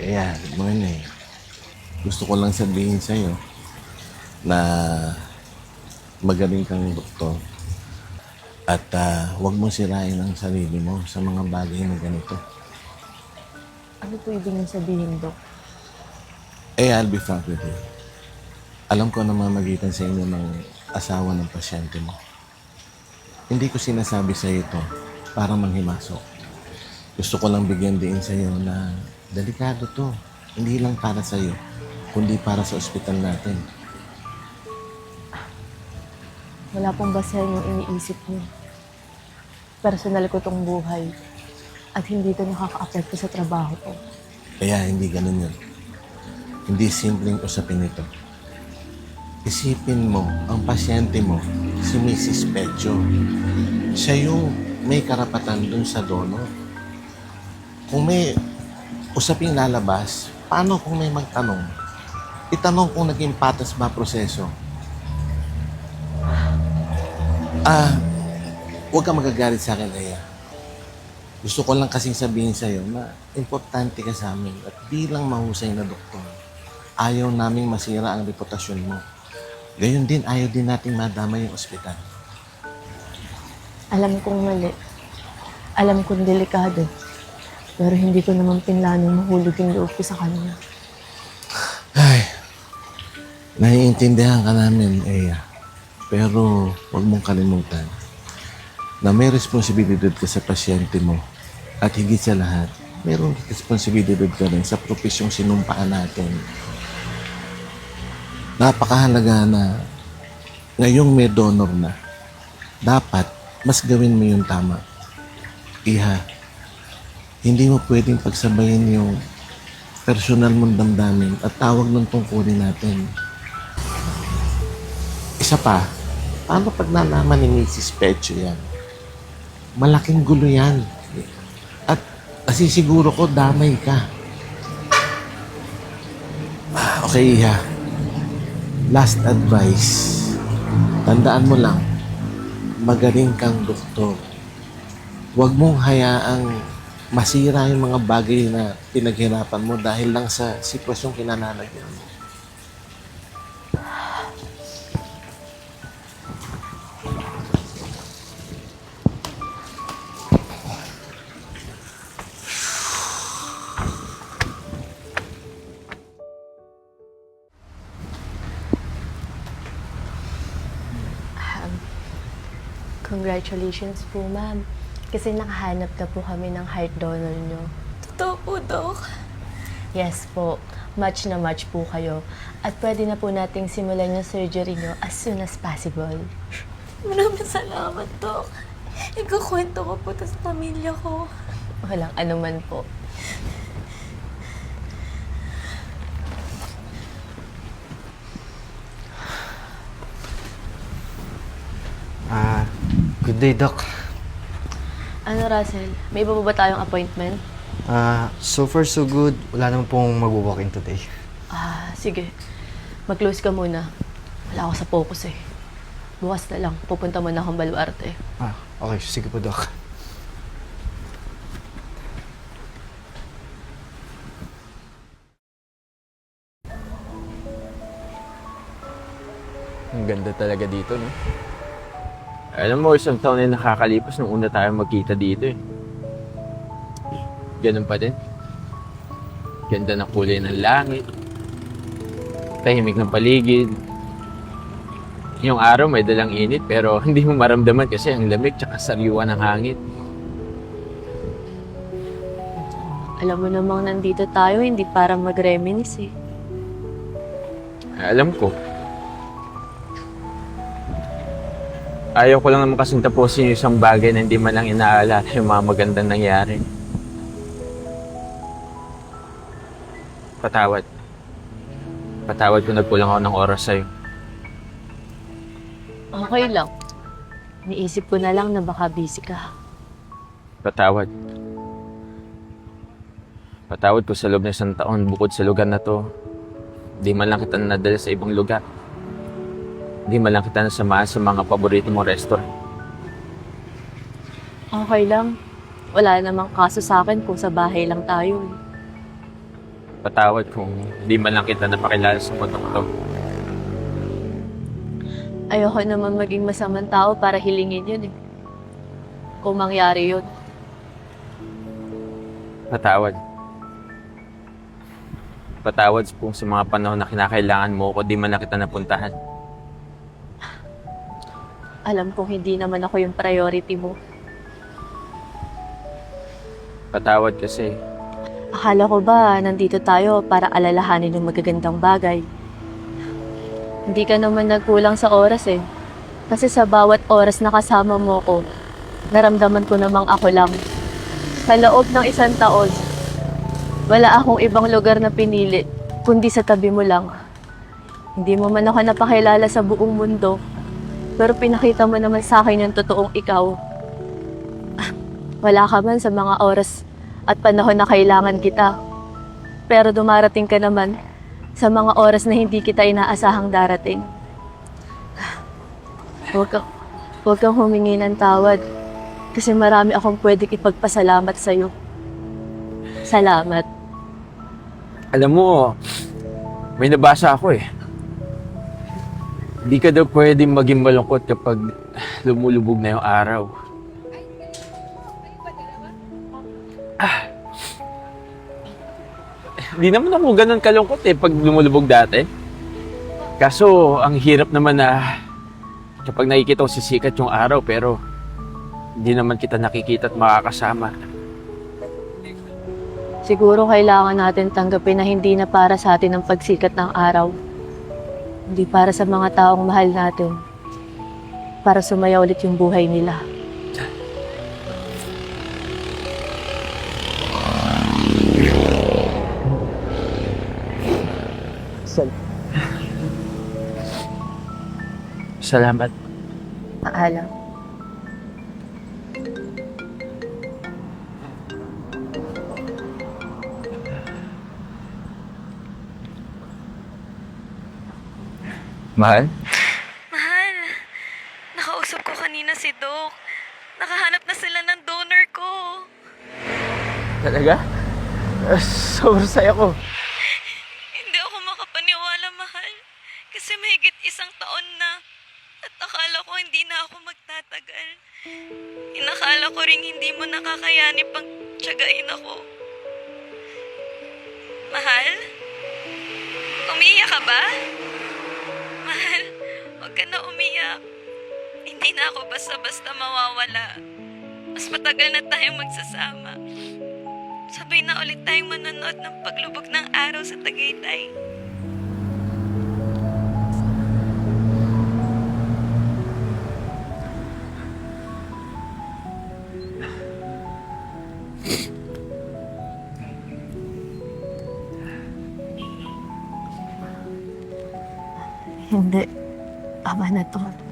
Kaya, good morning. Gusto ko lang sabihin sa'yo na magaling kang doktor at huwag mo sirain ang sarili mo sa mga bagay na ganito. Ano po ibig niyong sabihin, Dok? I'll be frank with you. Alam ko na mamagitan sa inyo ng asawa ng pasyente mo. Hindi ko sinasabi sa ito para manghimasok. Gusto ko lang bigyan din sa iyo na delikado to. Hindi lang para sa iyo, kundi para sa ospital natin. Wala pong basehan yung iniisip niyo. Personal ko tong buhay at hindi ito nakaka-apekto sa trabaho ko. Kaya hindi ganun yun. Hindi simpleng usapin ito. Isipin mo, ang pasyente mo, si Mrs. Pecho. Siya yung may karapatan dun sa donor. Kung may usaping lalabas, paano kung may magtanong? Itanong kung naging patas ba proseso. Huwag ka magagalit sa akin, Aya. Gusto ko lang kasing sabihin sa'yo na importante ka sa amin at bilang mahusay na doktor, ayaw naming masira ang reputasyon mo. Gayon din, ayaw din nating madama yung ospital. Alam kong mali. Alam kong delikado. Pero hindi ko naman pinlanong mahulog yung loob ko sa kanya. Ay, naiintindihan ka namin, Aya. Pero huwag mong kalimutan na may responsibilidad ka sa pasyente mo at higit sa lahat, mayroong responsibilidad ka rin sa propesyong sinumpaan natin. Napakahalaga na ngayong may donor na, dapat mas gawin mo yung tama. Iha, hindi mo pwedeng pagsabayin yung personal mong damdamin at tawag ng tungkulin natin. Isa pa, paano pag nalaman ni Mrs. Pecho yan? Malaking gulo yan. At nasisiguro ko, damay ka. Okay, Iha. Last advice. Tandaan mo lang, magaling kang doktor. Huwag mong hayaang masira yung mga bagay na pinaghirapan mo dahil lang sa sitwasyong kinanalagyan mo. Congratulations po, ma'am. Kasi nakahanap na po kami ng heart donor nyo. Totoo po, Dok. Yes po. Match na match po kayo. At pwede na po nating simulan yung surgery nyo as soon as possible. Maraming salamat, Dok. Ikukwento ko po to sa pamilya ko. Walang anuman po. Good day, Doc. Ano, Russell? May iba pa ba tayong appointment? So far so good. Wala naman pong mag-walk-in today. Sige. Mag-close ka muna. Wala ako sa focus eh. Bukas na lang. Pupunta muna akong Baluarte. Okay. Sige po, Doc. Ang ganda talaga dito, no? Alam mo, isang taon na nakakalipas nung una tayo magkita dito eh. Ganun pa din. Ganda ng kulay ng langit. Tahimik ng paligid. Yung araw may dalang init pero hindi mo maramdaman kasi ang lamig tsaka sariwa ng hangin. Alam mo namang nandito tayo, hindi para mag-reminisce eh. Alam ko. Ayaw ko lang naman kasing tapusin yung isang bagay na hindi man lang inaalala yung mga magandang nangyari. Patawad. Patawad kung nagkulang ako ng oras sa'yo. Okay lang. Niisip ko na lang na baka busy ka. Patawad. Patawad ko sa loob ng isang taon bukod sa lugar na to. Di man lang kita nadala sa ibang lugar. Di man lang kita nasamahan sa mga paborito mong restaurant. Okay lang. Wala namang kaso sa akin kung sa bahay lang tayo eh. Patawad kung di man lang kita napakilala sa mundong to. Ayoko naman maging masamang tao para hilingin yun eh. Kung mangyari yun. Patawad. Patawad kung sa mga panahon na kinakailangan mo ko, di man lang kita napuntahan. Alam kong hindi naman ako yung priority mo. Patawad kasi Akala ko ba nandito tayo para alalahanin yung magagandang bagay. Hindi ka naman nagkulang sa oras eh. Kasi sa bawat oras na kasama mo ko, naramdaman ko namang ako lang. Sa loob ng 1 taon, wala akong ibang lugar na pinili, kundi sa tabi mo lang. Hindi mo man ako napakilala sa buong mundo, pero pinakita mo naman sa akin yung totoong ikaw. Wala ka man sa mga oras at panahon na kailangan kita. Pero dumarating ka naman sa mga oras na hindi kita inaasahang darating. Huwag kang humingi ng tawad kasi marami akong pwedeng ipagpasalamat sa'yo. Salamat. alam mo, may nabasa ako eh. Hindi ka daw pwedeng maging malungkot kapag lumulubog na yung araw. Hindi naman ako ganun kalungkot eh pag lumulubog dati. Kaso, ang hirap naman na kapag nakikita ko sisikat yung araw pero hindi naman kita nakikita at makakasama. Siguro kailangan natin tanggapin na hindi na para sa atin ang pagsikat ng araw. Hindi para sa mga taong mahal natin. Para sumaya ulit yung buhay nila. Salamat. Paalam. Mahal? Mahal, nakausap ko kanina si Doc. Nakahanap na sila ng donor ko. Talaga? Sobrang saya ko. Hindi ako makapaniwala, mahal. Kasi mahigit 1 taon na. At akala ko hindi na ako magtatagal. Inakala ko rin hindi mo nakakayanin pang tiyagain ako. Mahal? Umiiyak ka ba? Mahal, huwag ka na umiyak. Hindi na ako basta-basta mawawala. Mas matagal na tayong magsasama. Sabay na ulit tayong manonood ng paglubog ng araw sa Tagaytay. Hindi. Ama na to.